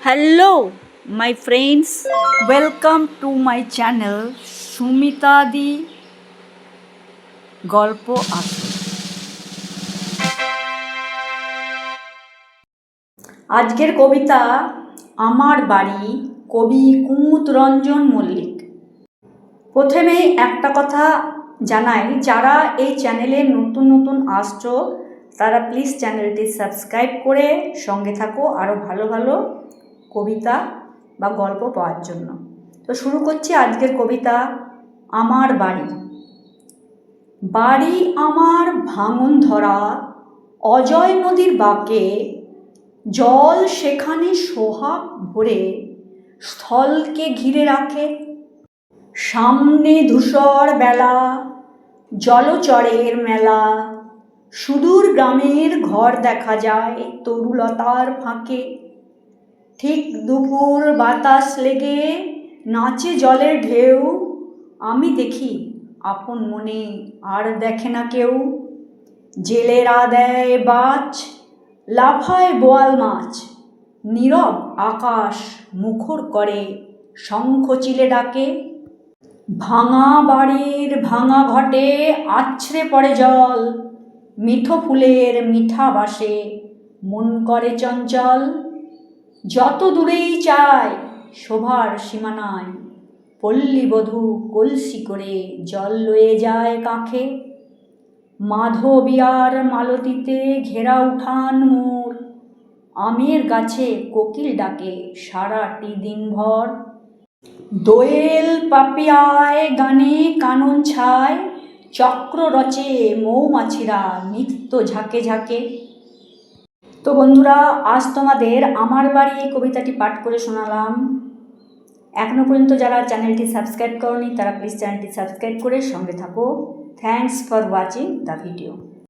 Hello, my friends. Welcome to my channel Sumita দি গল্প আসে। আজকের কবিতা আমার বাড়ি, কবি কুমুদ রঞ্জন মল্লিক। প্রথমেই একটা কথা জানাই, যারা এই চ্যানেলে নতুন নতুন আসছো তারা প্লিজ চ্যানেলটি সাবস্ক্রাইব করে সঙ্গে থাকো আরও ভালো ভালো কবিতা বা গল্প পাওয়ার জন্য। তো শুরু করছি আজকের কবিতা আমার বাড়ি। বাড়ি আমার ভাঙন ধরা অজয় নদীর বাঁকে, জল সেখানে সোহাগ ভরে স্থলকে ঘিরে রাখে। সামনে ধূসর বেলা, জলচরের মেলা, সুদূর গ্রামের ঘর দেখা যায় তরুলতার ফাঁকে। ঠিক দুপুর বাতাস লেগে নাচে জলের ঢেউ, আমি দেখি আপন মনে আর দেখে না কেউ। জেলেরা দেয় বাজ, লাফায় বোয়াল মাছ, নীরব আকাশ মুখর করে শঙ্খ চিলে ডাকে। ভাঙা বাড়ির ভাঙা ঘটে আছড়ে পড়ে জল, মিঠো ফুলের মিঠা বাসে মন করে চঞ্চল। যত দূরেই চায় শোভার সীমানায়, পল্লীবধূ কলসি করে জল লয়ে যায় কাঁখে। মাধবিয়ার মালতীতে ঘেরা উঠান মোর, আমের গাছে কোকিল ডাকে সারাটি দিনভর। দোয়েল পাপিয়ায় গানে কানন ছায়, চক্র রচে মৌমাছিরা নিত্য ঝাঁকে ঝাঁকে। তো বন্ধুরা, আজ তোমাদের আমার বাড়ি এই কবিতাটি পাঠ করে শোনালাম। এখনও পর্যন্ত যারা চ্যানেলটি সাবস্ক্রাইব করনি তারা প্লিজ চ্যানেলটি সাবস্ক্রাইব করে সঙ্গে থাকো। Thanks for watching the video.